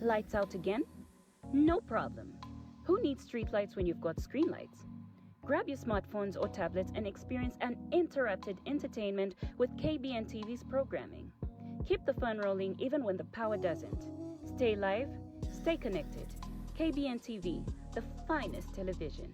Lights out again? No problem. Who needs streetlights when you've got screen lights? Grab your smartphones or tablets and experience uninterrupted entertainment with KBN TV's programming. Keep the fun rolling even when the power doesn't. Stay live, stay connected. KBN TV, the finest television.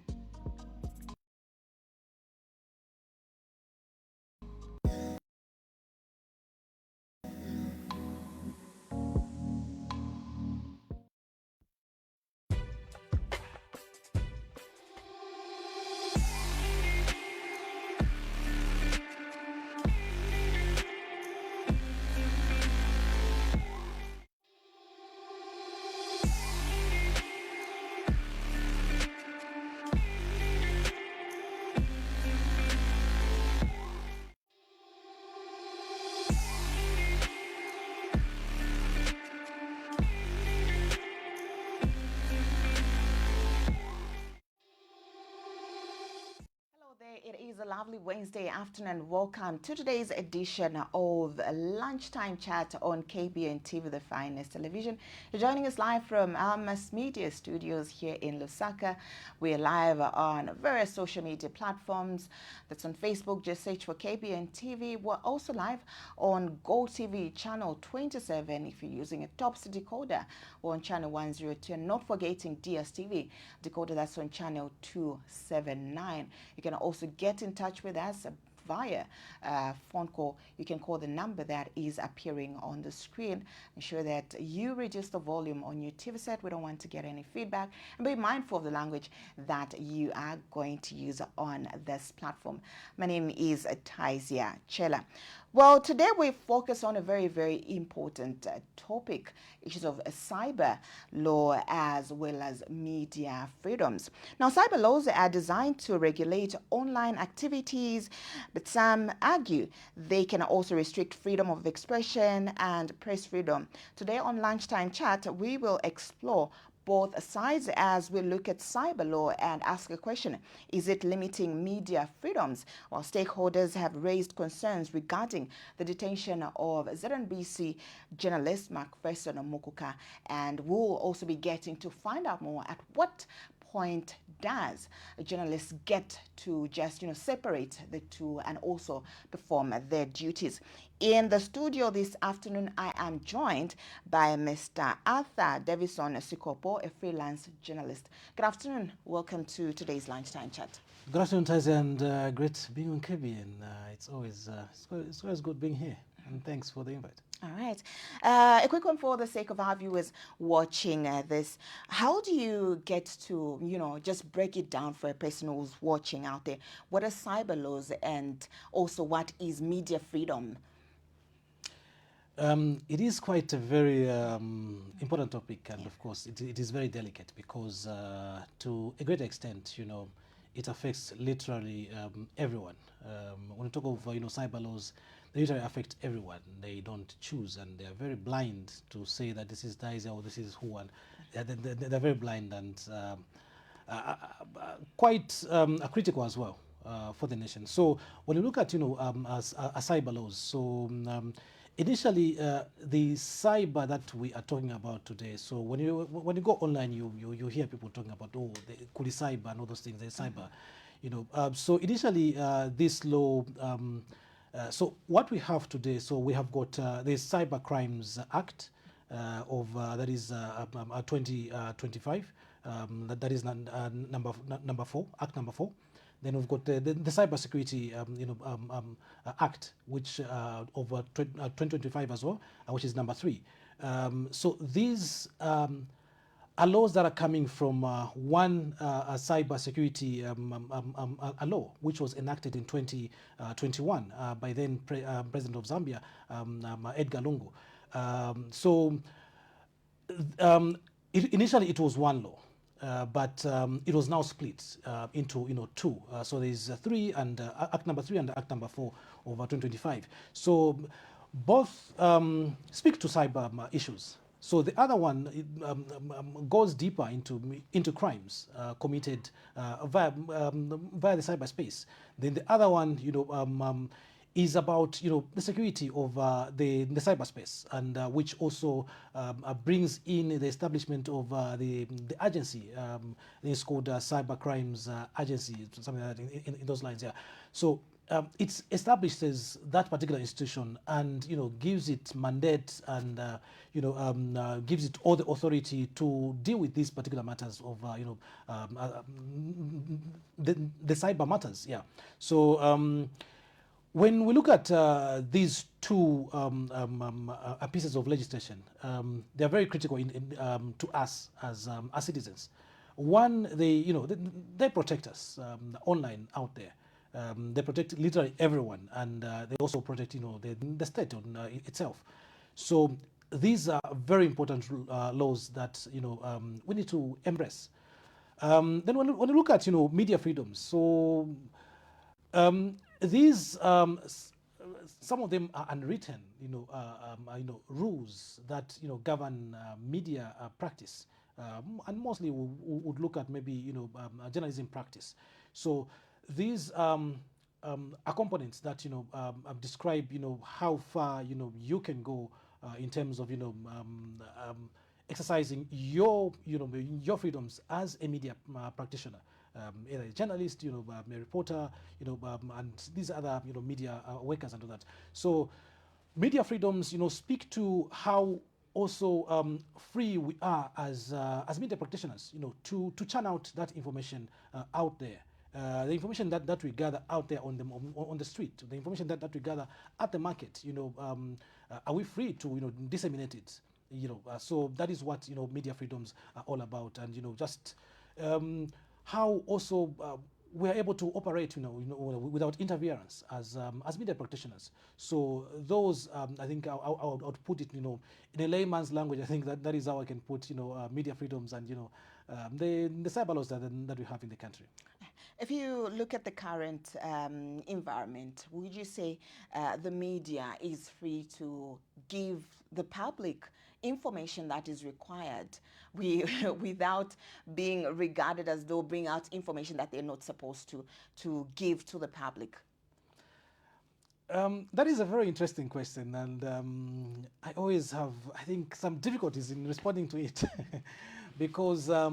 It is a lovely Wednesday afternoon. Welcome to today's edition of Lunchtime Chat on KBN TV, the finest television. You're joining us live from our mass media studios here in Lusaka. We're live on various social media platforms. That's on Facebook, just search for KBN TV. We're also live on GoTV channel 27 if you're using a TOPS decoder, or on channel 102. And not forgetting DSTV decoder, that's on channel 279. You can also get in touch with us via phone call. You can call the number that is appearing on the screen. Ensure that you reduce the volume on your TV set. We don't want to get any feedback. And be mindful of the language that you are going to use on this platform. My name is Taisia Chela. Well, today we focus on a very, very important topic, issues of cyber law as well as media freedoms. Now, cyber laws are designed to regulate online activities, but some argue they can also restrict freedom of expression and press freedom. Today on Lunchtime Chat, we will explore both sides as we look at cyber law and ask a question: is it limiting media freedoms? While stakeholders have raised concerns regarding the detention of ZNBC journalist McPherson Mukuka, and we'll also be getting to find out more at what point does journalists get to just separate the two and also perform their duties. In the studio this afternoon, I am joined by Mr. Davies Sikopo, a freelance journalist. Good afternoon. Welcome to today's Lunchtime Chat. Good afternoon, Taisia, and great being on KBN. It's always good being here, and thanks for the invite. All right. A quick one for the sake of our viewers watching this. How do you get to, just break it down for a person who's watching out there? What are cyber laws, and also what is media freedom? It is quite a very important topic, and of course it is very delicate because to a great extent, it affects literally everyone. When you talk of cyber laws, they literally affect everyone. They don't choose, and they are very blind to say that this is Daisy or this is who, and they're very blind and quite critical as well for the nation. So when you look at cyber laws, so initially, the cyber that we are talking about today. So when you go online, you hear people talking about the kuli cyber and all those things. There's cyber, So initially, this law. So what we have today. So we have got the Cyber Crimes Act that is 2025. That is number 4, Act number 4. Then we've got the Cyber Security Act, which of 2025 as well, which is number 3. So these are laws that are coming from one cyber security a law, which was enacted in 2021 by then President of Zambia, Edgar Lungu. Initially it was one law. But it was now split into two. So there's 3 and Act number 3 and Act number 4 over 2025. So both speak to cyber issues. So the other one goes deeper into crimes committed via the cyberspace. Then the other one, is about the security of the cyberspace, and which also brings in the establishment of the agency. It's called Cyber Crimes Agency, something like that in those lines. Yeah. So it establishes that particular institution, and gives it mandate, and gives it all the authority to deal with these particular matters of the cyber matters. Yeah. So. When we look at these two pieces of legislation, they are very critical to us as citizens. One, they protect us online out there. They protect literally everyone, and they also protect the state on itself. So these are very important laws that we need to embrace. Then when you look at media freedoms, so. These some of them are unwritten, rules that govern media practice, and mostly we would look at maybe journalism practice. So these are components that describe how far you can go in terms of exercising your freedoms as a media practitioner. Either a journalist, a reporter, and these other, media workers and all that. So, media freedoms, speak to how also free we are as media practitioners, to churn out that information out there. The information that we gather out there on the street, the information that we gather at the market, are we free to disseminate it? So that is what media freedoms are all about, and just. How also we are able to operate, without interference as media practitioners. So those, I think, I would put it, in a layman's language. I think that is how I can put, media freedoms and the cyber laws that we have in the country. If you look at the current environment, would you say the media is free to give the public information that is required without being regarded as though bring out information that they're not supposed to give to the public? That is a very interesting question, and I always have, I think, some difficulties in responding to it because I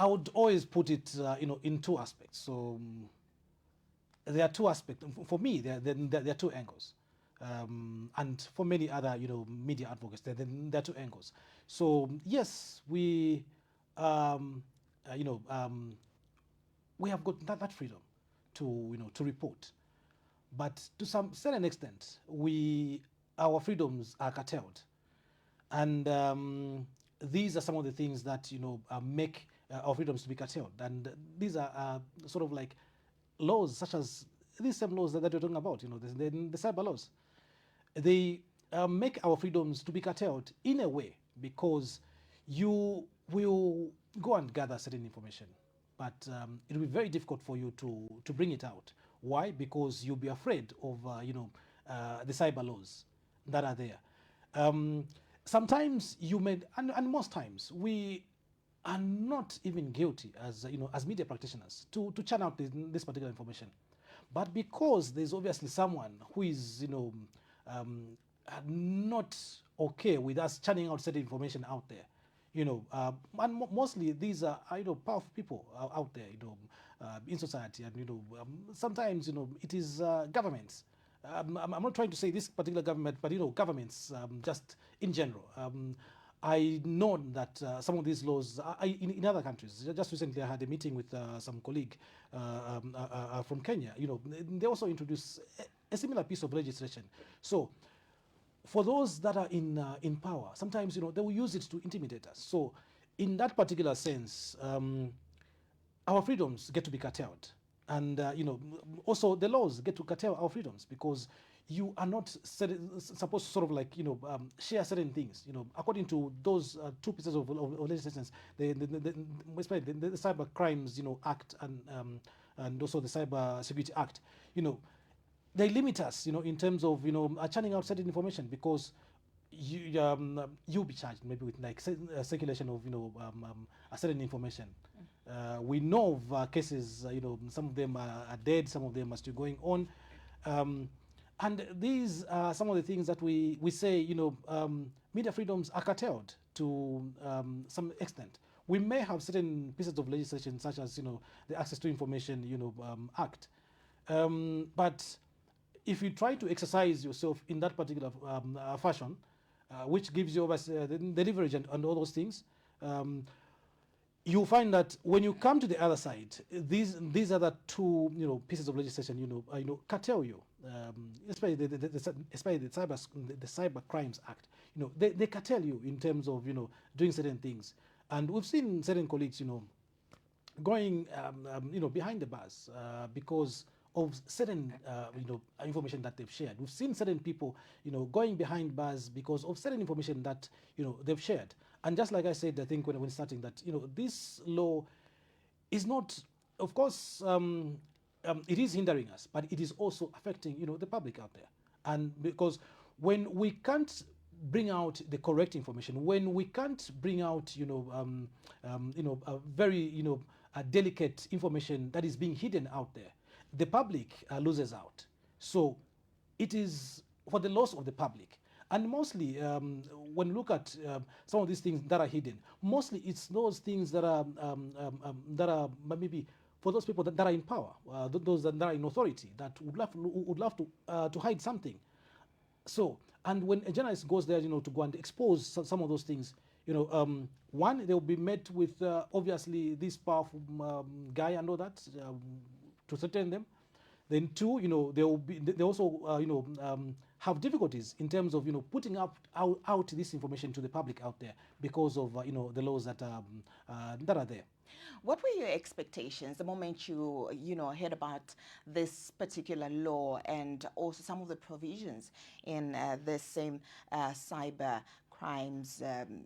would always put it, in two aspects. So there are two aspects. For me, there are two angles. And for many other, media advocates, there are two angles. So yes, we, we have got that freedom to, to report, but to some certain extent, our freedoms are curtailed, and these are some of the things that make our freedoms to be curtailed, and these are sort of like laws such as these same laws that we're talking about, the cyber laws. They make our freedoms to be curtailed in a way because you will go and gather certain information, but it will be very difficult for you to bring it out. Why? Because you'll be afraid of the cyber laws that are there. Sometimes you may, and most times we are not even guilty as media practitioners to churn out this particular information, but because there's obviously someone who is not okay with us churning out certain information out there, and mostly these are powerful people out there, in society, and sometimes it is governments. I'm not trying to say this particular government, but governments just in general. I know that some of these laws in other countries. Just recently, I had a meeting with some colleague from Kenya. They also introduced a similar piece of legislation. So, for those that are in power, sometimes they will use it to intimidate us. So, in that particular sense, our freedoms get to be curtailed, and also the laws get to curtail our freedoms because you are not supposed to sort of like share certain things according to those two pieces of legislation, the Cyber Crimes Act and also the Cyber Security Act. They limit us in terms of churning out certain information because you'll be charged maybe with like circulation of a certain information. We know of cases, some of them are dead, some of them are still going on. And these are some of the things that we say, media freedoms are curtailed to some extent. We may have certain pieces of legislation, such as, the Access to Information, Act. But if you try to exercise yourself in that particular fashion, which gives you the leverage and all those things, you find that when you come to the other side, these are the two pieces of legislation curtail you, especially the Cyber Crimes Act. They curtail you in terms of doing certain things, and we've seen certain colleagues going behind the bars because of certain information that they've shared. We've seen certain people going behind bars because of certain information that they've shared. And just like I said, I think when starting that this law is not, of course, it is hindering us, but it is also affecting the public out there. And because when we can't bring out the correct information, when we can't bring out a very delicate information that is being hidden out there, the public loses out. So it is for the loss of the public. And mostly, when you look at some of these things that are hidden, mostly it's those things that are maybe for those people that are in power, those that are in authority, that would love to hide something. So, and when a journalist goes there, to go and expose some of those things, one, they'll be met with obviously this powerful guy and all that to threaten them. Then two, they also have difficulties in terms of putting out this information to the public out there because of the laws that are there. What were your expectations the moment you heard about this particular law and also some of the provisions in this same Cyber Crimes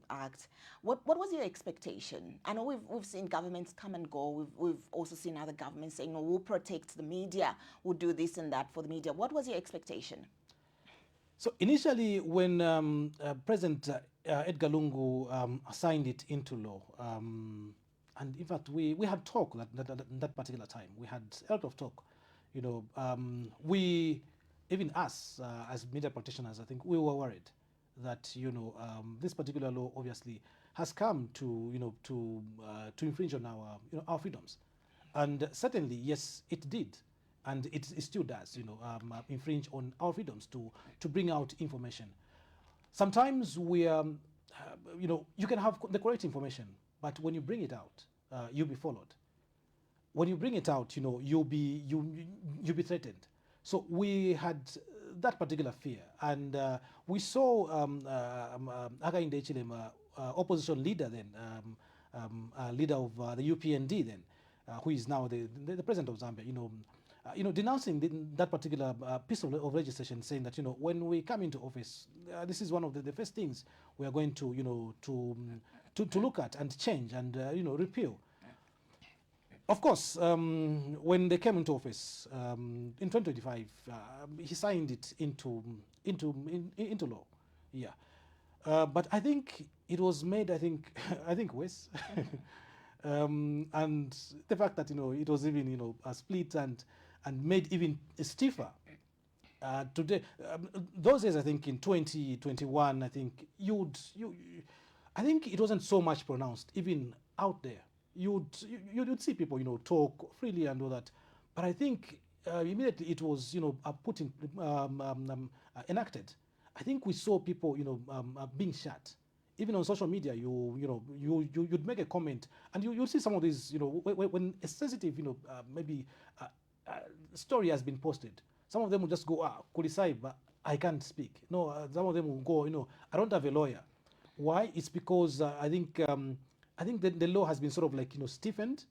Act? What was your expectation? I know we've seen governments come and go. We've also seen other governments saying, we'll protect the media, we'll do this and that for the media. What was your expectation? So initially, when President Edgar Lungu signed it into law, and in fact, we had talk that particular time. We had a lot of talk. We, even us as media practitioners, I think we were worried that this particular law obviously has come to to infringe on our freedoms, and certainly yes, it did, and it still does infringe on our freedoms to bring out information. Sometimes we you can have the correct information, but when you bring it out, you'll be followed. When you bring it out, you'll be threatened. So we had that particular fear, and we saw Hakainde Hichilema, opposition leader then, leader of the UPND then, who is now the president of Zambia, denouncing that particular piece of legislation, saying that when we come into office, this is one of the first things we are going to look at and change and repeal. Of course, when they came into office in 2025, he signed it into law. Yeah, but I think it was made. I think worse, and the fact that it was even split and made even stiffer. Today, those days, I think in 2021, I think I think it wasn't so much pronounced even out there. You'd see people talk freely and all that, but I think immediately it was put in enacted. I think we saw people being shut. Even on social media, you'd make a comment, and you'll see some of these when a sensitive maybe story has been posted. Some of them will just go, Kulisai, but I can't speak. No, some of them will go, I don't have a lawyer. Why? It's because I think that the law has been sort of stiffened.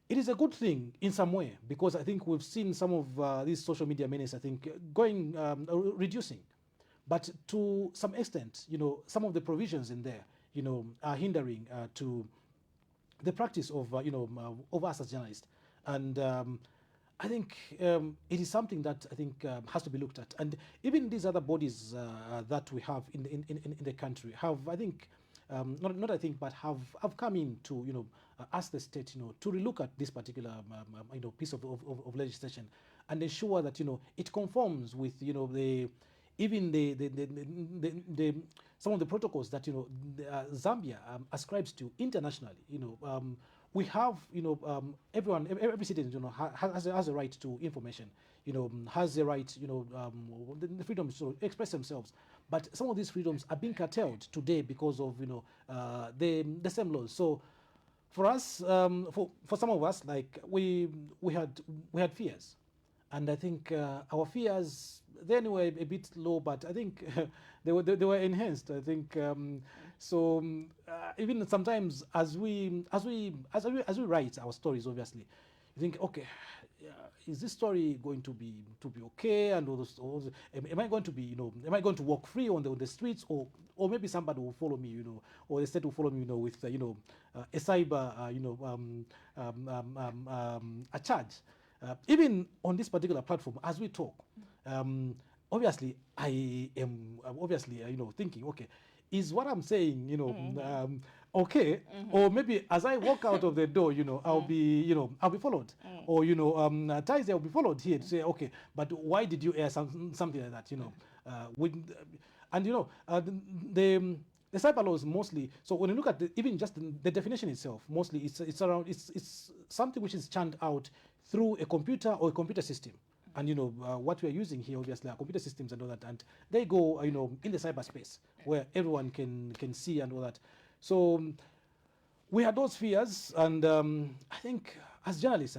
It is a good thing in some way, because I think we've seen some of these social media menace, I think, going reducing. But to some extent, some of the provisions in there, are hindering to the practice of us as journalists. And I think it is something that I think has to be looked at. And even these other bodies that we have in the country have, I think, not I think, but have come in to, ask the state, to relook at this particular, piece of legislation and ensure that, it conforms with, the even the some of the protocols that Zambia ascribes to internationally. We have everyone, every citizen has a right to information. Has the right the freedom to express themselves. But some of these freedoms are being curtailed today because of the same laws. So for us, for some of us, like we had fears, and I think our fears then were a bit low, but I think they were enhanced. I think even sometimes as we write our stories, obviously, you think, okay, is this story going to be okay? And am I going to be am I going to walk free on the streets, or maybe somebody will follow me, or the state will follow me, with a cyber a charge. Even on this particular platform, as we talk, obviously I am obviously thinking, okay, is what I'm saying okay, or maybe as I walk out of the door, I'll be followed, or Thursday I'll be followed here to say, okay, but why did you air something like that, and the cyber laws mostly. So when you look at even just the definition itself, mostly it's around it's something which is churned out through a computer or a computer system. And what we are using here, obviously, are computer systems and all that, and they go in the cyberspace where everyone can see and all that. So we had those fears, and I think as journalists,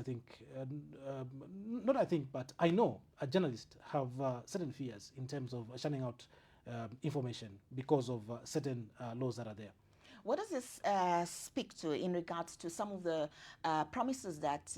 but I know a journalist have certain fears in terms of churning out information because of certain laws that are there. What does this speak to in regards to some of the promises that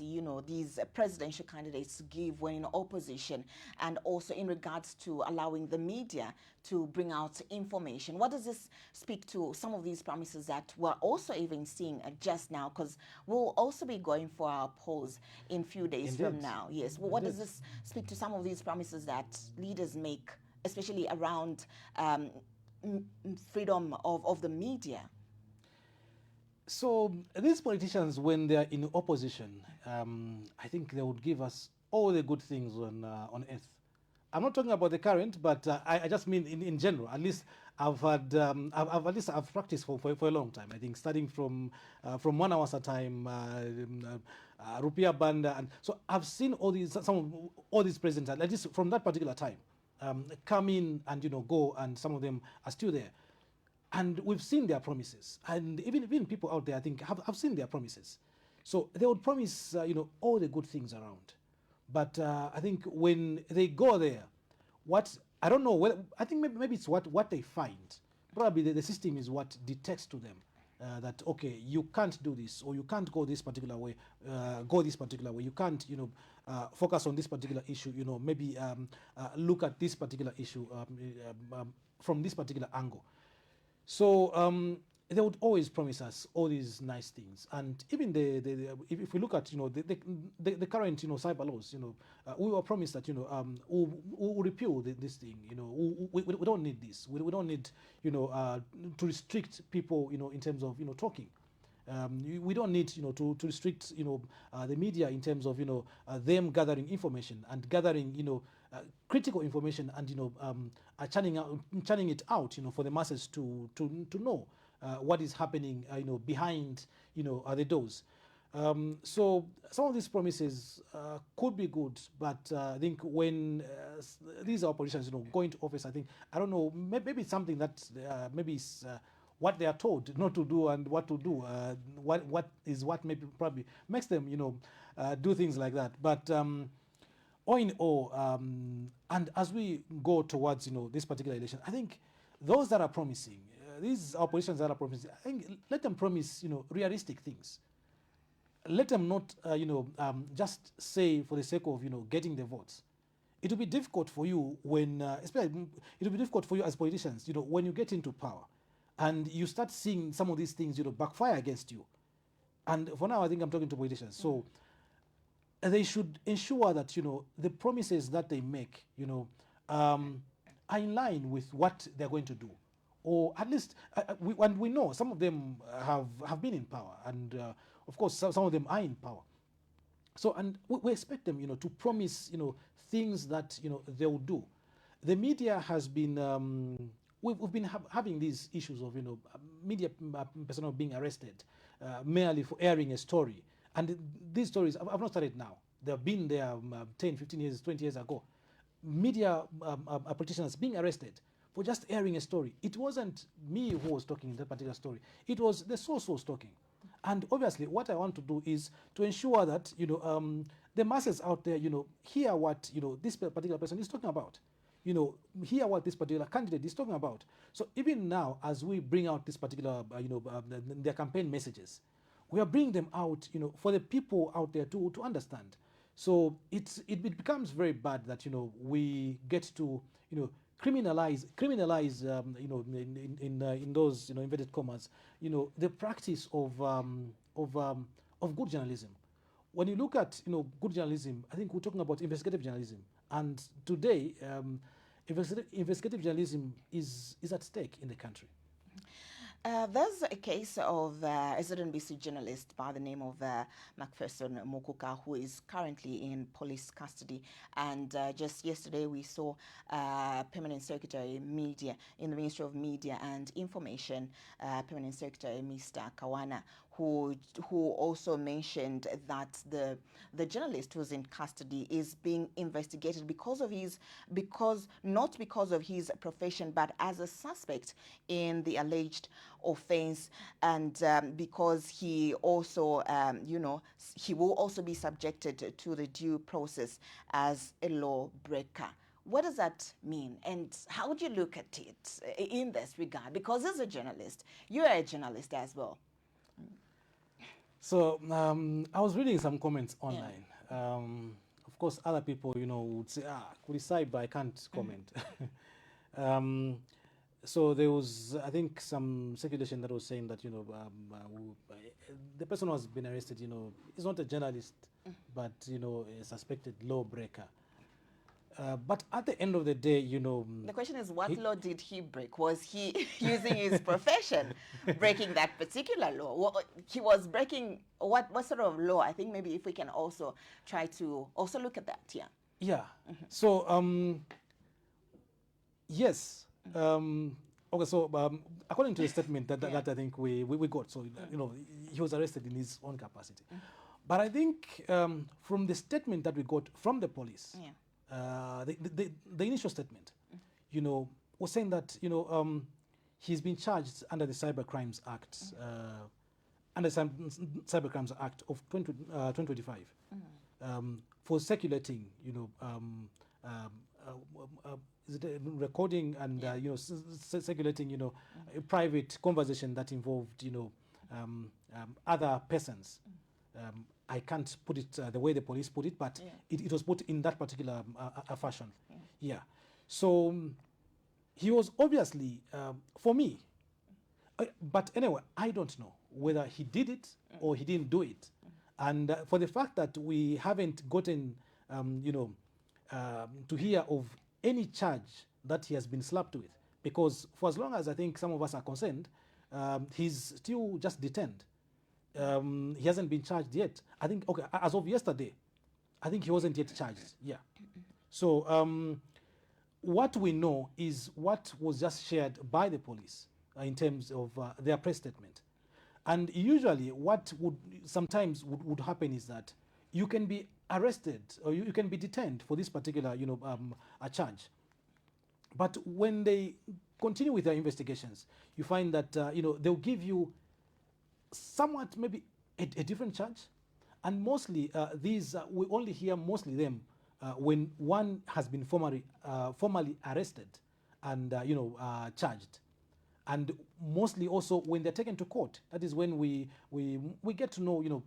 these presidential candidates give when in opposition, and also in regards to allowing the media to bring out information? What does this speak to some of these promises that we're also even seeing just now? Because we'll also be going for our polls in a few days from now. Yes. Well, what does this speak to some of these promises that leaders make, especially around freedom of the media? So these politicians, when they are in opposition, I think they would give us all the good things on earth. I'm not talking about the current, but I just mean in general. At least I've had I've practiced for a long time. I think starting from 1 hour at a time, Rupiah Banda, and so I've seen all these presidents, at least from that particular time, come in and go, and some of them are still there. And we've seen their promises, and even people out there, I think, have seen their promises. So they would promise, all the good things around. But I think when they go there, I don't know, I think maybe it's what they find. Probably the system is what detects to them that, okay, you can't do this, or you can't go this particular way, You can't, focus on this particular issue, maybe look at this particular issue from this particular angle. So they would always promise us all these nice things, and even if we look at the current cyber laws, we were promised that we'll repeal this thing. We don't need this. We don't need to restrict people in terms of talking. We don't need to restrict the media in terms of them gathering information and gathering critical information and churning it out for the masses to know what is happening behind the doors. So some of these promises could be good, but I think when these are politicians go into office, I don't know, maybe it's something that maybe is what they are told not to do and what to do. What maybe probably makes them do things like that. But all in all, and as we go towards this particular election, I think those that are promising, these are politicians that are promising, I think let them promise realistic things. Let them not just say for the sake of getting the votes. It will be difficult for you when, especially it will be difficult for you as politicians, when you get into power and you start seeing some of these things backfire against you. And for now, I think I'm talking to politicians. So they should ensure that the promises that they make are in line with what they're going to do, or at least and we know some of them have been in power, and of course some of them are in power. So, and we expect them, to promise, things that, they will do. The media has been, we've been having these issues of, media personnel being arrested merely for airing a story. And these stories have not started now. They've been there 10, 15 years, 20 years ago. Media politicians being arrested for just airing a story. It wasn't me who was talking in that particular story. It was the source who was talking. And obviously, what I want to do is to ensure that the masses out there, hear what this particular person is talking about. Hear what this particular candidate is talking about. So even now, as we bring out this particular, their campaign messages, we are bringing them out, for the people out there to understand. So it becomes very bad that we get to criminalize in those inverted commas the practice of good journalism. When you look at good journalism, I think we're talking about investigative journalism, and today investigative journalism is at stake in the country. There's a case of a ZNBC journalist by the name of McPherson Mukuka, who is currently in police custody. And just yesterday we saw Permanent Secretary Media in the Ministry of Media and Information, Permanent Secretary Mr. Kawana, who also mentioned that the journalist who's in custody is being investigated not because of his profession, but as a suspect in the alleged offense, and because he also he will also be subjected to the due process as a lawbreaker. What does that mean, and how would you look at it in this regard? Because as a journalist, you're a journalist as well. So I was reading some comments online. Yeah. Of course, other people, would say, but I can't comment. So there was, I think, some circulation that was saying that, the person who has been arrested, is not a journalist, but, a suspected lawbreaker. But at the end of the day, the question is, what law did he break? Was he using his profession breaking that particular law? He was breaking what sort of law? I think maybe if we can also try to also look at that, yeah. Yeah. So, yes. Okay, so according to the statement that I think we got, so, he was arrested in his own capacity. But I think from the statement that we got from the police, the initial statement, was saying that, he's been charged under the Cyber Crimes Act, Cyber Crimes Act of 2025, for circulating, is it recording and circulating, a private conversation that involved, other persons. I can't put it the way the police put it, but it was put in that particular fashion. Yeah. So he was obviously, for me, but anyway, I don't know whether he did it or he didn't do it. And for the fact that we haven't gotten, to hear of any charge that he has been slapped with, because for as long as I think some of us are concerned, he's still just detained. He hasn't been charged yet. I think, okay, as of yesterday, I think he wasn't yet charged. Yeah. So what we know is what was just shared by the police in terms of their press statement. And usually what would sometimes would happen is that you can be arrested or you can be detained for this particular, a charge. But when they continue with their investigations, you find that, they'll give you somewhat maybe a different charge. And mostly these, we only hear mostly them when one has been formally arrested and, charged. And mostly also when they're taken to court. That is when we get to know,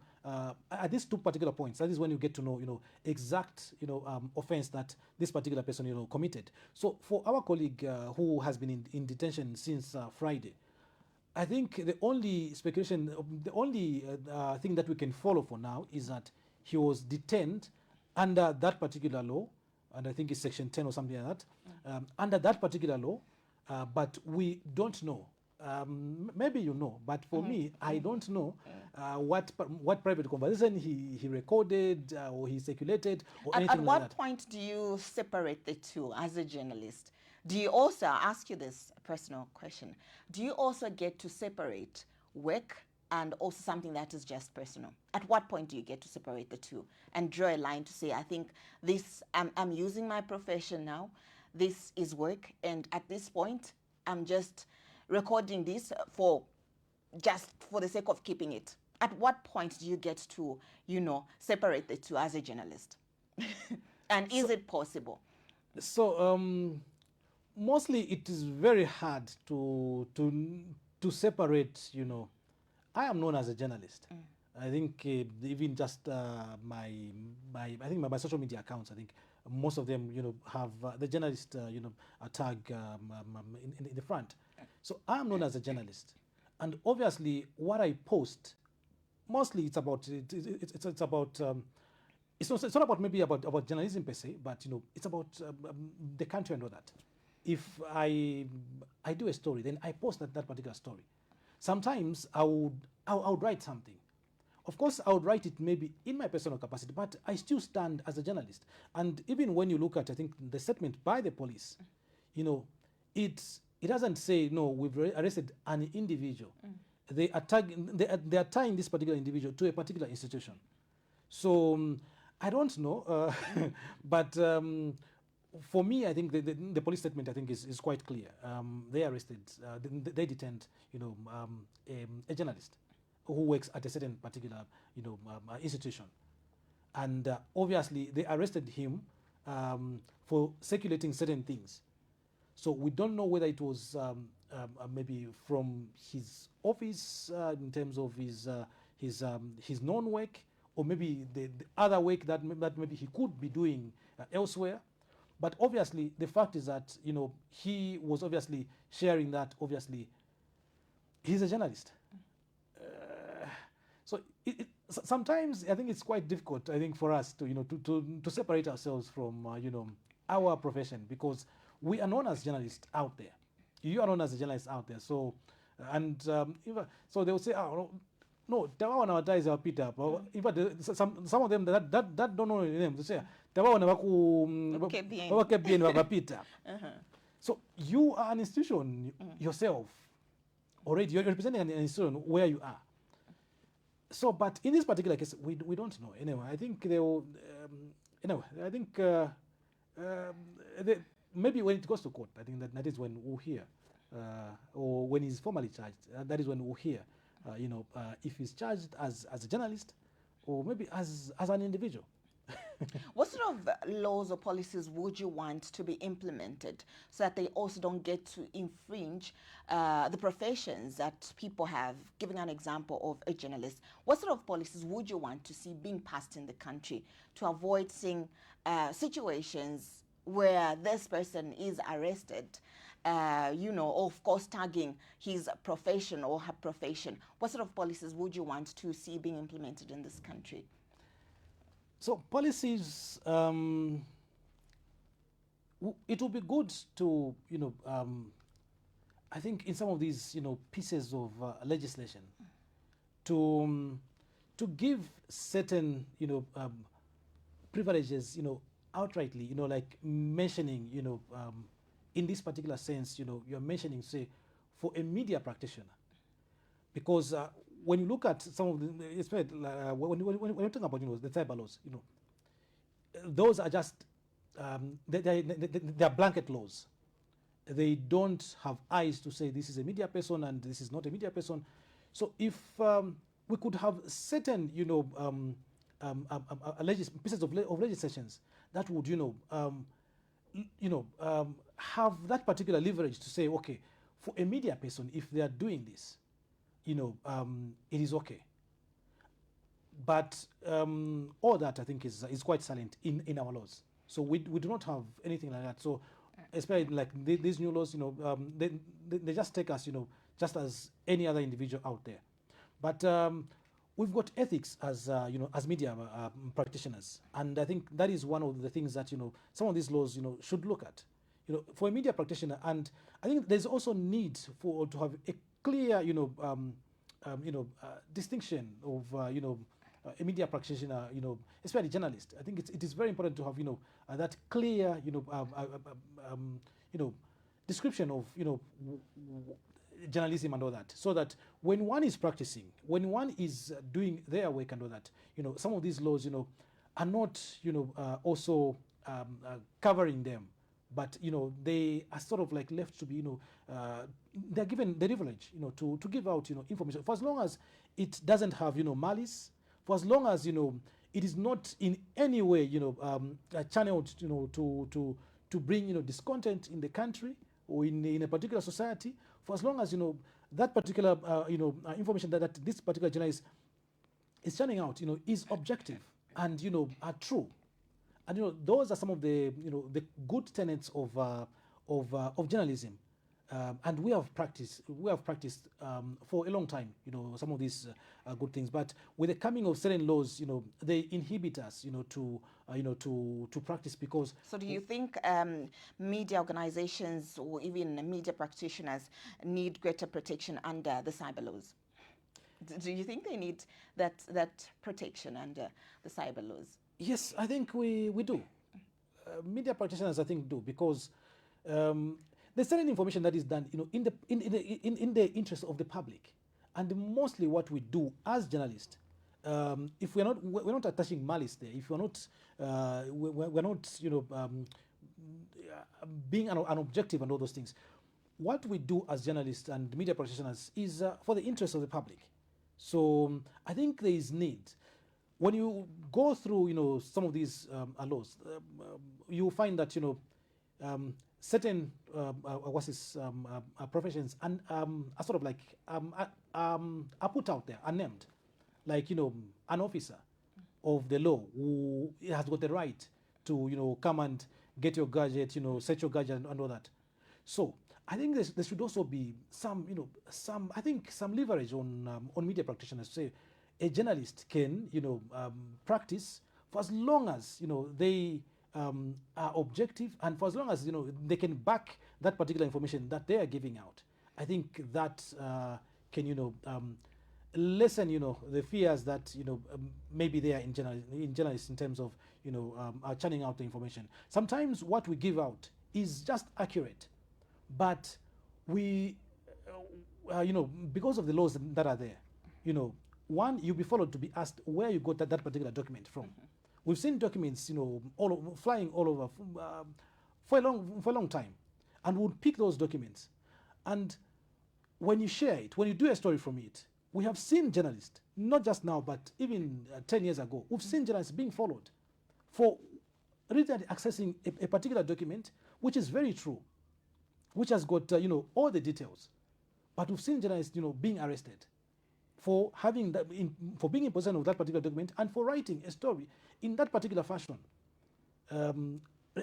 at these two particular points, that is when you get to know, exact, offense that this particular person, committed. So for our colleague who has been in detention since Friday, I think the only speculation, the only thing that we can follow for now is that he was detained under that particular law, and I think it's Section 10 or something like that, under that particular law, but we don't know. Maybe you know, but for me, I don't know what private conversation he recorded or he circulated or anything At like that. what point do you separate the two as a journalist? Do you also, I'll ask you this personal question, do you also get to separate work and also something that is just personal? At what point do you get to separate the two and draw a line to say, I think this, I'm using my profession now, this is work, and at this point, I'm just recording this just for the sake of keeping it? At what point do you get to, separate the two as a journalist? And is it possible? So mostly it is very hard to separate. I am known as a journalist. I think even just my social media accounts, I think most of them have the journalist a tag in the front. So I am known as a journalist, and obviously what I post mostly it's about it's about it's not about maybe about journalism per se, but it's about the country and all that. If I do a story, then I post that particular story. Sometimes I would write something. Of course, I would write it maybe in my personal capacity, but I still stand as a journalist. And even when you look at, I think, the statement by the police, it doesn't say, no, we've arrested an individual. They are tying this particular individual to a particular institution. So I don't know, but for me, I think the police statement, I think, is quite clear. They arrested, they detained, a journalist who works at a certain particular, institution, and obviously they arrested him for circulating certain things. So we don't know whether it was maybe from his office in terms of his known work, or maybe the other work that maybe he could be doing elsewhere. But obviously, the fact is that he was obviously sharing that. Obviously, he's a journalist. So sometimes I think it's quite difficult. I think for us to separate ourselves from our profession, because we are known as journalists out there. You are known as a journalist out there. So so they will say, oh no, tawa wanawatize wapita. In fact, some of them that don't know the name, they say tawa KBN wapita. So you are an institution yourself already. You're representing an institution where you are. So, but in this particular case, we don't know. Anyway, I think they will. I think maybe when it goes to court, I think that is when we'll hear, or when he's formally charged. That is when we'll hear, if he's charged as a journalist, or maybe as an individual. What sort of laws or policies would you want to be implemented so that they also don't get to infringe the professions that people have? Giving an example of a journalist, what sort of policies would you want to see being passed in the country to avoid seeing situations where this person is arrested, of course tagging his profession or her profession? What sort of policies would you want to see being implemented in this country? So policies, it would be good to, I think in some of these, pieces of legislation, to give certain, privileges, outrightly, like mentioning, in this particular sense, you're mentioning, say, for a media practitioner, because when you look at some of the, when you're talking about the cyber laws, those are just they're blanket laws. They don't have eyes to say this is a media person and this is not a media person. So if we could have certain pieces of legislations that would have that particular leverage to say, okay, for a media person, if they are doing this, it is okay. But all that, I think, is quite silent in our laws. So we do not have anything like that. So especially like these new laws, they just take us, just as any other individual out there. But we've got ethics as as media practitioners, and I think that is one of the things that some of these laws should look at. for a media practitioner. And I think there's also need to have a clear, distinction of, a media practitioner, especially journalist. I think it is very important to have, that clear, description of, journalism and all that, so that when one is practicing, when one is doing their work and all that, some of these laws, are not, also covering them, but they are sort of like left to be, they're given the privilege, to give out, information, for as long as it doesn't have, malice, for as long as it is not in any way, channeled, to bring, discontent in the country or in a particular society, for as long as that particular information that this particular journalist is churning out, is objective and are true. And those are some of the the good tenets of journalism, and we have practiced for a long time some of these good things. But with the coming of certain laws, they inhibit us to practice. Because so do you think media organizations or even media practitioners need greater protection under the cyber laws? Do you think they need that protection under the cyber laws? Yes, I think we do. Media practitioners, I think, do, because there's certain information that is done, in the interest of the public, and mostly what we do as journalists, if we're not attaching malice there, if we're not being an objective and all those things, what we do as journalists and media practitioners is for the interest of the public. So I think there is need. When you go through, some of these laws, you find that, certain professions and are sort of like are put out there, are named, like an officer of the law who has got the right to come and get your gadget, search your gadget and all that. So I think there should also be some leverage on media practitioners to say, a journalist can, practice for as long as, they are objective, and for as long as, they can back that particular information that they are giving out. I think that can, lessen, the fears that, maybe they are in journalists in terms of, churning out the information. Sometimes what we give out is just accurate, but we, because of the laws that are there, one, you'll be followed to be asked where you got that particular document from. Mm-hmm. We've seen documents, flying all over for a long time, and we'll pick those documents. And when you share it, when you do a story from it, we have seen journalists, not just now, but even 10 years ago, we've seen journalists being followed for really accessing a particular document, which is very true, which has got all the details. But we've seen journalists, being arrested for having that, for being in possession of that particular document and for writing a story in that particular fashion,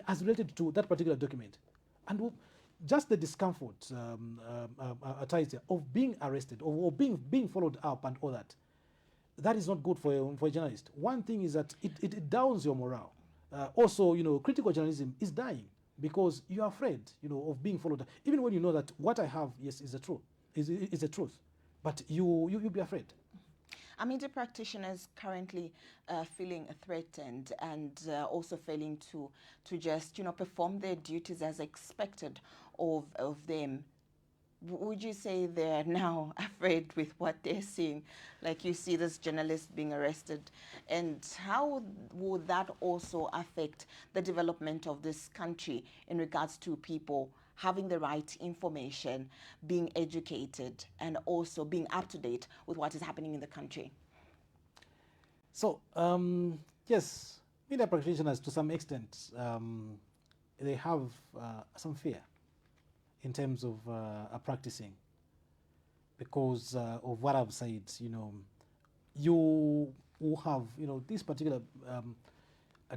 as related to that particular document. And just the discomfort of being arrested or being followed up and all that, that is not good for a journalist. One thing is that it downs your morale. Also, critical journalism is dying because you are afraid, of being followed, even when you know that what I have, yes, is the truth, is the truth. But you'll be afraid. Are media practitioners currently feeling threatened and also failing to just perform their duties as expected of them? Would you say they're now afraid with what they're seeing? Like you see this journalist being arrested, and how would that also affect the development of this country in regards to people having the right information, being educated, and also being up to date with what is happening in the country? So, yes, media practitioners, to some extent, they have some fear in terms of practicing, because of what I've said. You will have, this particular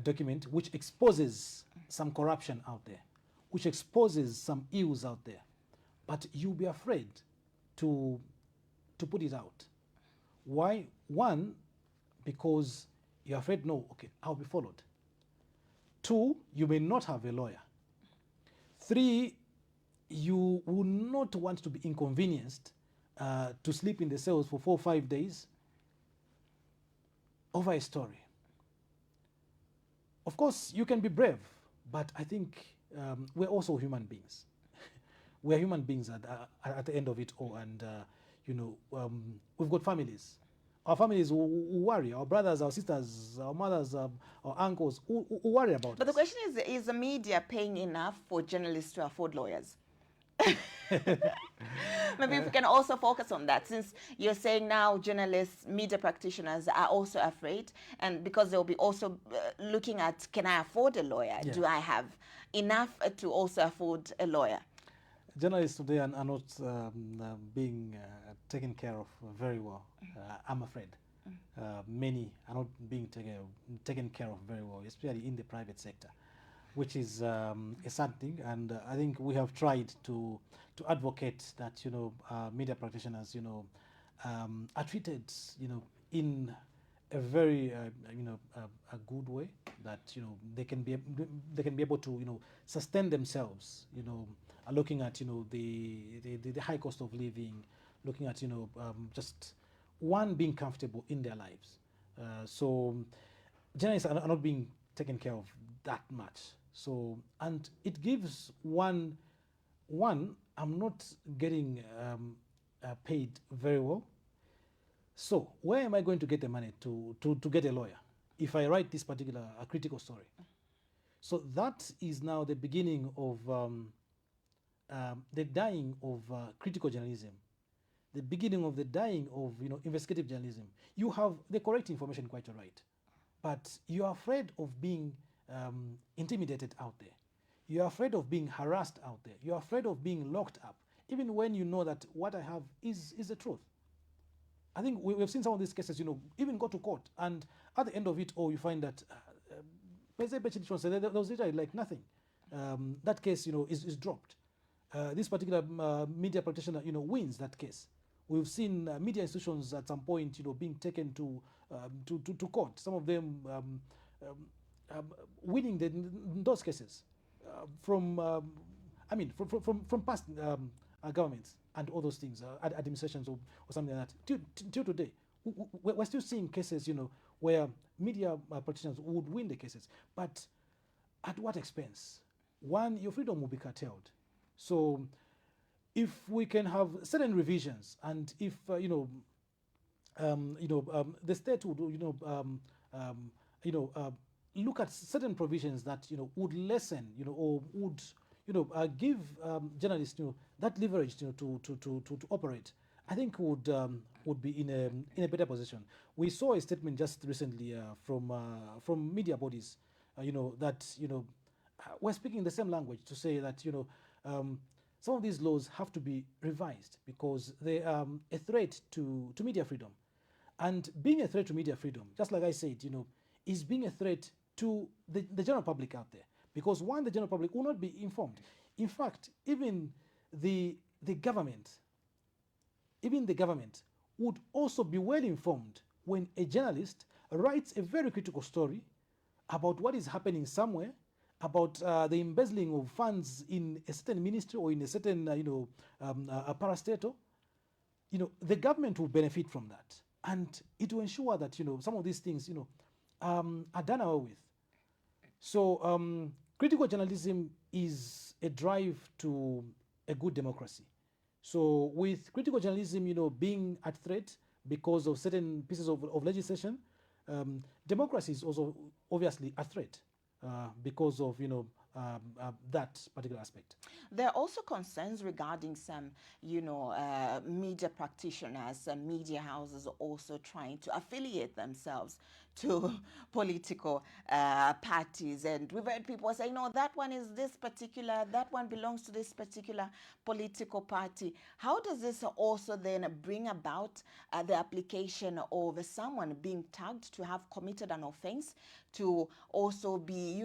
document which exposes some corruption out there, which exposes some ills out there, but you'll be afraid to put it out. Why? One, because you're afraid, no, okay, I'll be followed. Two, you may not have a lawyer. 3, you would not want to be inconvenienced to sleep in the cells for 4 or 5 days over a story. Of course, you can be brave, but I think we're also human beings. We're human beings at the end of it all, and we've got families. Our families who worry, our brothers, our sisters, our mothers, our uncles who worry about But us. the question is the media paying enough for journalists to afford lawyers? Maybe if we can also focus on that, since you're saying now journalists, media practitioners are also afraid, and because they'll be also looking at, can I afford a lawyer? Yeah. Do I have enough to also afford a lawyer? Journalists today are not being taken care of very well. I'm afraid. Many are not being taken care of very well, especially in the private sector, which is a sad thing. And I think we have tried to advocate that media practitioners are treated in a very a good way, that they can be able to sustain themselves, looking at the high cost of living, looking at just one being comfortable in their lives. So journalists are not being taken care of that much. So, and it gives one I'm not getting paid very well. So where am I going to get the money to get a lawyer if I write this particular critical story? So that is now the beginning of the dying of critical journalism, the beginning of the dying of investigative journalism. You have the correct information, quite all right, but you're afraid of being intimidated out there. You're afraid of being harassed out there. You're afraid of being locked up, even when you know that what I have is the truth. I think we've seen some of these cases, even go to court, and at the end of it all, you find that there was literally like nothing. That case, is dropped. This particular media practitioner, wins that case. We've seen media institutions at some point, being taken to court. Some of them winning those cases from past governments and all those things, administrations or something like that. Till today, we're still seeing cases, where media practitioners would win the cases, but at what expense? One, your freedom will be curtailed. So if we can have certain revisions, and if the state would look at certain provisions that would lessen or would give journalists that leverage to operate, I think would be in a better position. We saw a statement just recently from media bodies, that we're speaking the same language to say that some of these laws have to be revised because they are a threat to media freedom. And being a threat to media freedom, just like I said, is being a threat to the general public out there. Because one, the general public will not be informed. In fact, even the government would also be well informed when a journalist writes a very critical story about what is happening somewhere, about the embezzling of funds in a certain ministry or in a certain parastatal. The government will benefit from that, and it will ensure that some of these things are done away with. So critical journalism is a drive to a good democracy. So with critical journalism, being at threat because of certain pieces of legislation, democracy is also obviously a threat because of that particular aspect. There are also concerns regarding some, media practitioners and media houses also trying to affiliate themselves to political parties. And we've heard people saying, no, that one is this particular, that one belongs to this particular political party. How does this also then bring about the application of someone being tagged to have committed an offense to also be,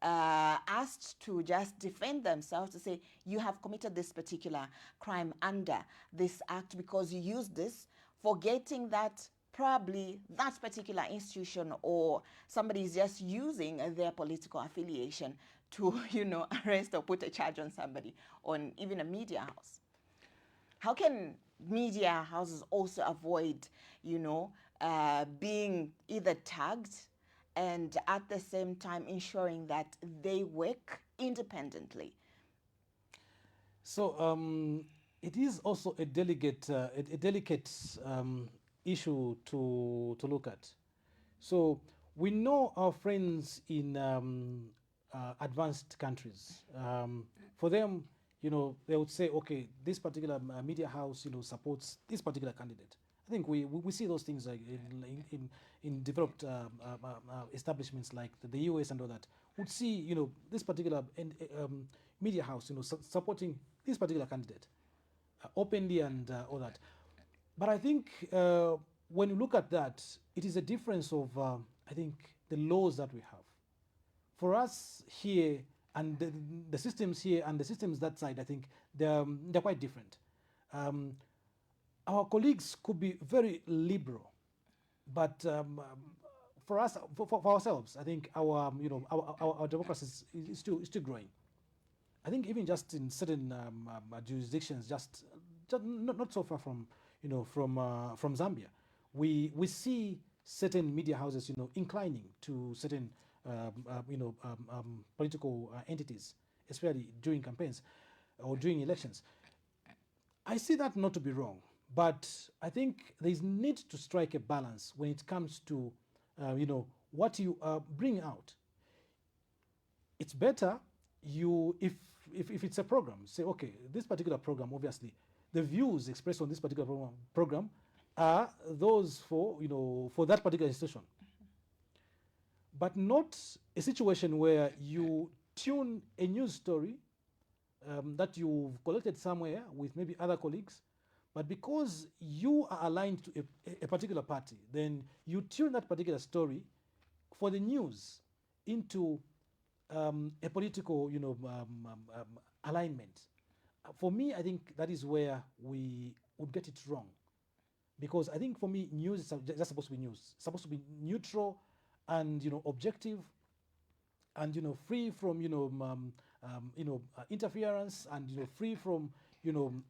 asked to just defend themselves, to say, you have committed this particular crime under this act because you used this, forgetting that probably that particular institution or somebody is just using their political affiliation to, arrest or put a charge on somebody, on even a media house. How can media houses also avoid, being either tagged and at the same time ensuring that they work independently? So it is also a delicate issue to look at. So we know our friends in advanced countries. For them, they would say, okay, this particular media house, supports this particular candidate. I think we see those things like in developed establishments like the US and all that. Would see, this particular media house, supporting this particular candidate openly and all that. But I think when you look at that, it is a difference of, I think, the laws that we have. For us here, and the systems here and the systems that side, I think they're quite different. Our colleagues could be very liberal, but for us, for ourselves, I think our democracy is still growing. I think even just in certain jurisdictions, just not so far from from Zambia, we see certain media houses inclining to certain political entities, especially during campaigns or during elections. I see that not to be wrong, but I think there is need to strike a balance when it comes to what you bring out. It's better if it's a program, say, okay, this particular program, obviously the views expressed on this particular program are those for for that particular institution, but not a situation where you tune a news story that you've collected somewhere with maybe other colleagues, but because you are aligned to a particular party, then you tune that particular story for the news into a political alignment. For me, I think that is where we would get it wrong, because I think for me, news is just supposed to be news, it's supposed to be neutral and objective and free from interference and free from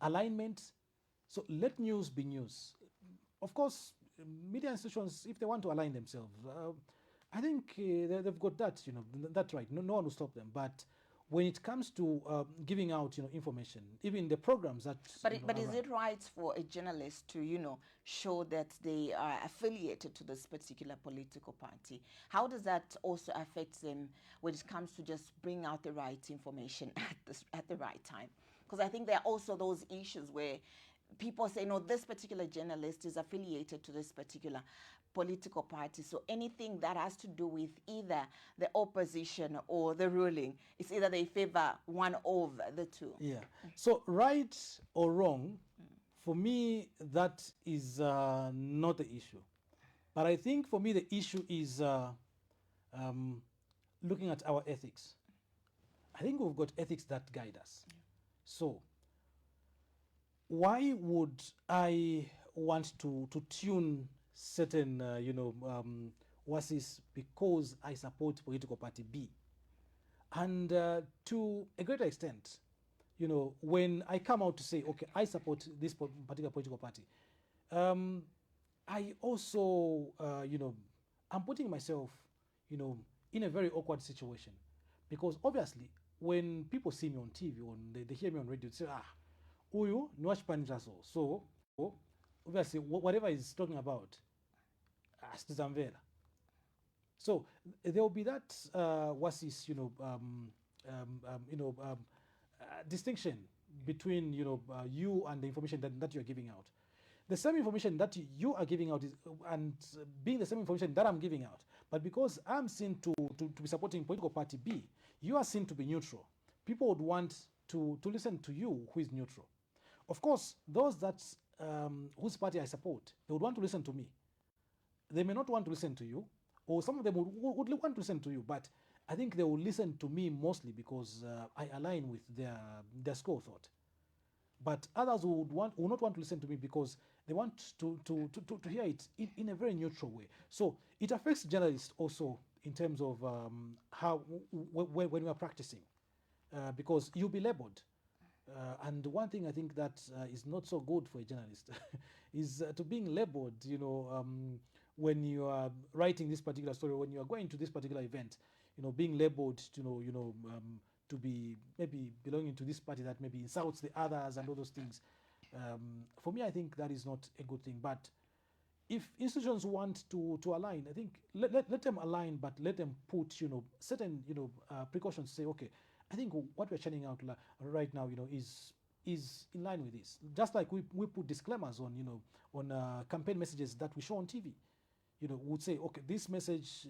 alignment. So let news be news. Of course, media institutions, if they want to align themselves, I think they've got that that right. No one will stop them. But when it comes to giving out information, even the programs that but is it right for a journalist to show that they are affiliated to this particular political party? How does that also affect them when it comes to just bring out the right information at the right time? Because I think there are also those issues where people say, no, this particular journalist is affiliated to this particular political party. So anything that has to do with either the opposition or the ruling, it's either they favor one of the two. Yeah. So right or wrong, for me, that is not the issue. But I think for me, the issue is looking at our ethics. I think we've got ethics that guide us. Yeah. So why would I want to tune certain WASIS because I support political party B? And to a greater extent, when I come out to say, okay, I support this particular political party, I also, I'm putting myself, in a very awkward situation, because obviously when people see me on TV or they hear me on radio, they say, Uyu ni wachipanichaso. So obviously whatever he's talking about, Stizamvera. So there will be that WASIS, distinction between you and the information that you are giving out. The same information that you are giving out is and being the same information that I'm giving out, but because I'm seen to be supporting political party B, you are seen to be neutral. People would want to listen to you who is neutral. Of course, those that whose party I support, they would want to listen to me. They may not want to listen to you, or some of them would want to listen to you, but I think they will listen to me mostly because I align with their school of thought. But others will not want to listen to me because they want to hear it in a very neutral way. So it affects journalists also in terms of how when we are practicing, because you'll be labeled. And one thing I think that is not so good for a journalist is to being labeled, when you are writing this particular story, when you are going to this particular event, being labeled, to be maybe belonging to this party that maybe insults the others and all those things. For me, I think that is not a good thing. But if institutions want to align, I think let them align, but let them put certain precautions. Say, okay, I think what we're churning out right now is in line with this. Just like we put disclaimers on on campaign messages that we show on TV. Would say, okay, this message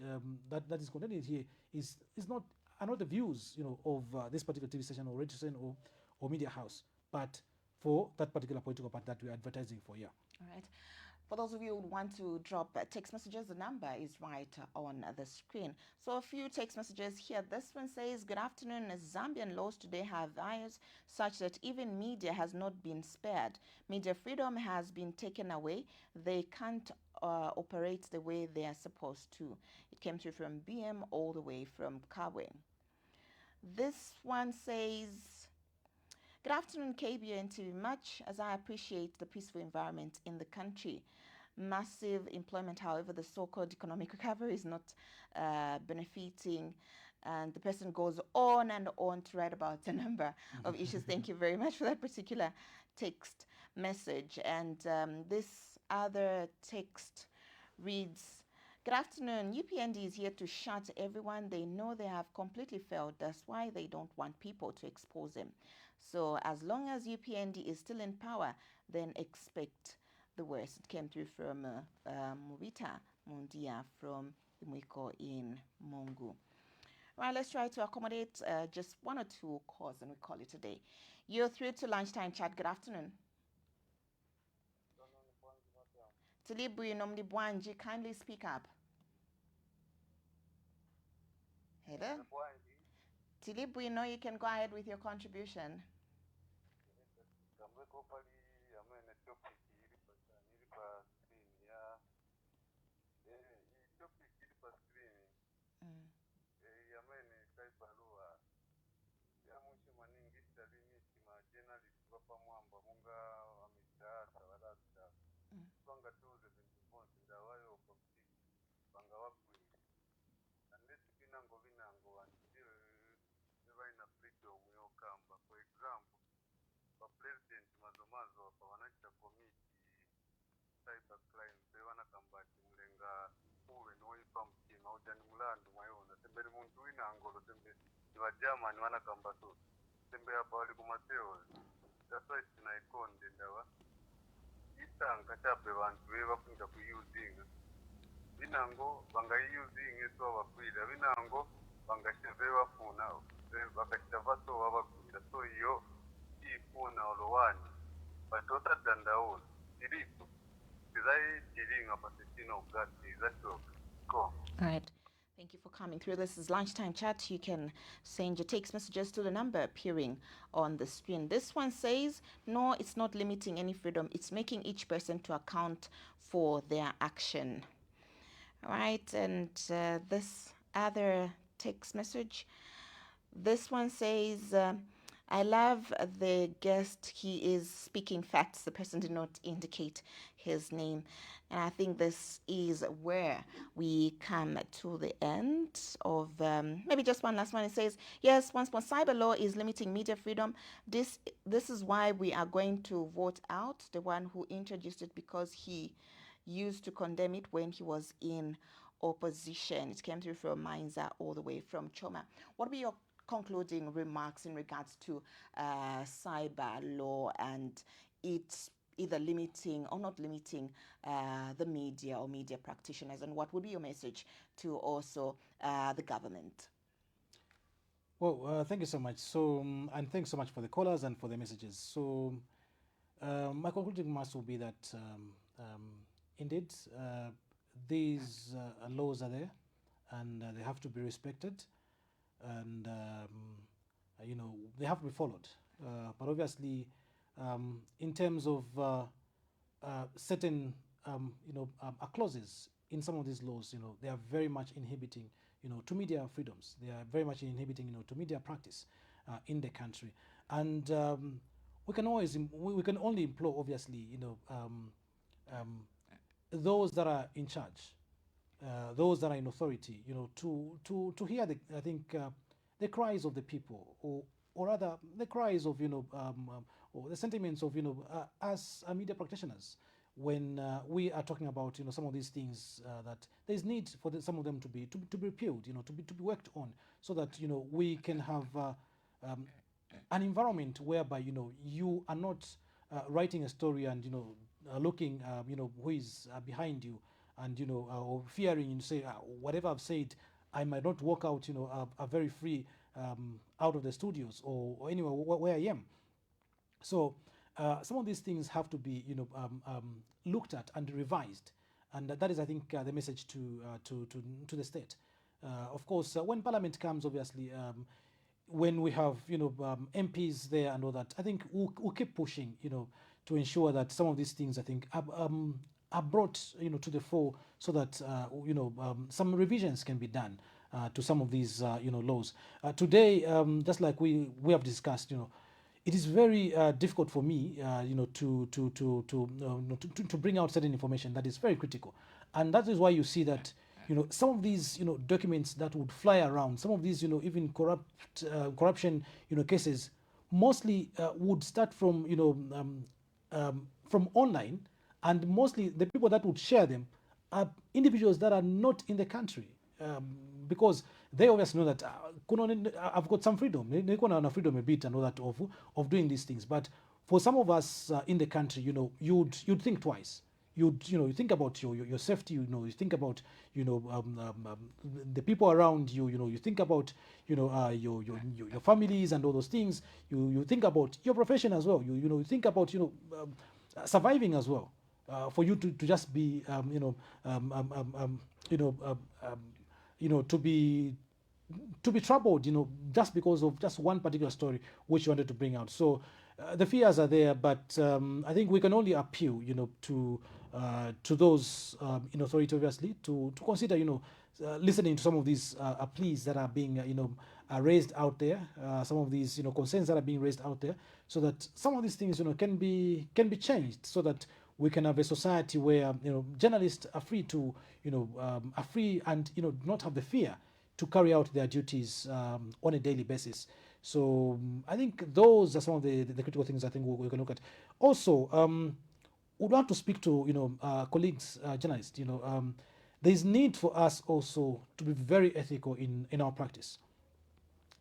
that is contained here is not are not the views of this particular TV station or radio station or media house, but for that particular political party that we're advertising for. Yeah. All right. For those of you who want to drop text messages, the number is right on the screen. So a few text messages here. This one says, good afternoon. Zambian laws today have bias such that even media has not been spared. Media freedom has been taken away. They can't operate the way they are supposed to. It came through from BM all the way from Kabwe. This one says, good afternoon, KBN TV. Much as I appreciate the peaceful environment in the country, massive employment, however, the so-called economic recovery is not benefiting, and the person goes on and on to write about a number of issues. Thank you very much for that particular text message. And this other text reads, good afternoon. UPND is here to shut everyone. They know they have completely failed. That's why they don't want people to expose them. So as long as UPND is still in power, then expect the worst. It came through from Mubita Mundia from Imwiko in Mungu. Right, let's try to accommodate just one or two calls and we call it a day. You're through to lunchtime chat. Good afternoon. Tilibu Nomdi Bwanji, kindly speak up. Hello? Tilibu, you can go ahead with your contribution. For example, the president mazomazo hapa wanaita committee cyber crime bewana kambati mulenga uwe noipa mtima ujani mulandu mwayona tembele muntu wina angolo tembe ni wajamani wana kambatu tembe hapa wali kumateo that's why tinaikonde ndawa itanga chape bantu beba kunja ku using binango banga using eso abakwira binango banga cheve bafuna bakachava so abakwira so yo ifuna olowani batota dandaula ilipo sizai jiringa pasitino gati zato ko. All right. Thank you for coming through. This is Lunchtime Chat. You can send your text messages to the number appearing on the screen. This one says, no, it's not limiting any freedom. It's making each person to account for their action. All right. And this other text message, this one says, I love the guest. He is speaking facts. The person did not indicate his name. And I think this is where we come to the end of maybe just one last one. It says, yes, once more, cyber law is limiting media freedom. This is why we are going to vote out the one who introduced it, because he used to condemn it when he was in opposition. It came through from Mainza all the way from Choma. What will be your concluding remarks in regards to cyber law and its either limiting or not limiting the media or media practitioners, and what would be your message to also the government? Well, thank you so much. So, and thanks so much for the callers and for the messages. So, my concluding remarks will be that indeed these laws are there and they have to be respected. And they have to be followed, but obviously in terms of certain clauses in some of these laws, they are very much inhibiting, to media freedoms. They are very much inhibiting, to media practice in the country. And we can only implore, obviously, those that are in charge, those that are in authority, to hear the cries of the people, or rather the cries of or the sentiments of us media practitioners, when we are talking about some of these things, that there's need for some of them to be repealed, to be worked on, so that we can have an environment whereby you are not writing a story and looking who is behind you, and or fearing and say whatever I've said, I might not walk out a very free out of the studios or anywhere where I am. So some of these things have to be looked at and revised, and that is, I think, the message to the state. Of course, when Parliament comes, obviously, when we have MPs there and all that, I think we'll keep pushing to ensure that some of these things, I think, are brought to the fore, so that some revisions can be done to some of these laws. Today, just like we have discussed, it is very difficult for me, to bring out certain information that is very critical, and that is why you see that some of these documents that would fly around, some of these even corruption cases, mostly would start from from online, and mostly the people that would share them are individuals that are not in the country, because they obviously know that I've got some freedom, freedom a bit and all that of doing these things. But for some of us in the country, you'd think twice. You think about your safety. You think about the people around you. You think about your families and all those things. You think about your profession as well. You think about surviving as well. For you to just be to be troubled, just because of just one particular story which you wanted to bring out. So the fears are there, but I think we can only appeal, to those in authority, obviously, to consider, listening to some of these pleas that are being, raised out there, some of these, concerns that are being raised out there, so that some of these things, can be changed, so that we can have a society where journalists are free to, are free and not have the fear to carry out their duties on a daily basis. So I think those are some of the critical things I think we can look at. Also, we'd want to speak to colleagues, journalists. There's need for us also to be very ethical in our practice.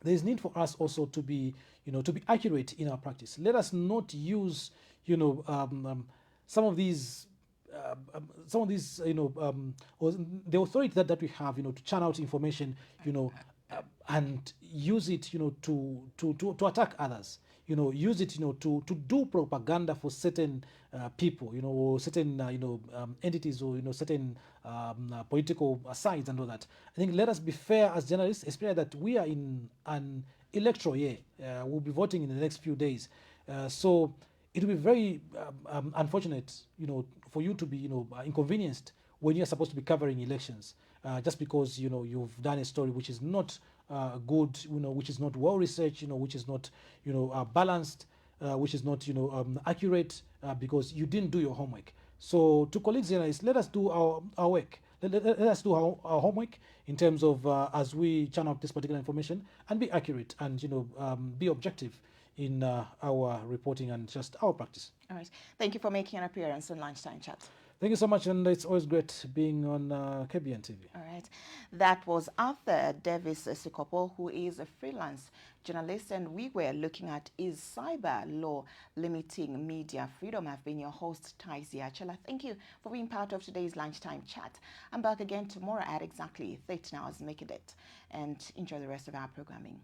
There's need for us also to be accurate in our practice. Let us not use some of these, or the authority that we have, to churn out information, and use it, to attack others. Use it, to do propaganda for certain people, or certain entities, or certain political sides and all that. I think let us be fair as journalists, especially that we are in an electoral year. We'll be voting in the next few days, so it will be very unfortunate, for you to be, inconvenienced when you're supposed to be covering elections, just because you've done a story which is not good, which is not well researched, which is not balanced, which is not accurate, because you didn't do your homework. So to colleagues journalists, let us do our work. Let us do our homework in terms of as we churn out this particular information, and be accurate, and be objective in our reporting and just our practice. All right. Thank you for making an appearance on Lunchtime Chat. Thank you so much, and it's always great being on KBN TV. All right. That was Arthur Davies Sikopo, who is a freelance journalist, and we were looking at, is cyber law limiting media freedom? I've been your host, Taisia Chela. Thank you for being part of today's Lunchtime Chat. I'm back again tomorrow at exactly 13 hours. Make it, and enjoy the rest of our programming.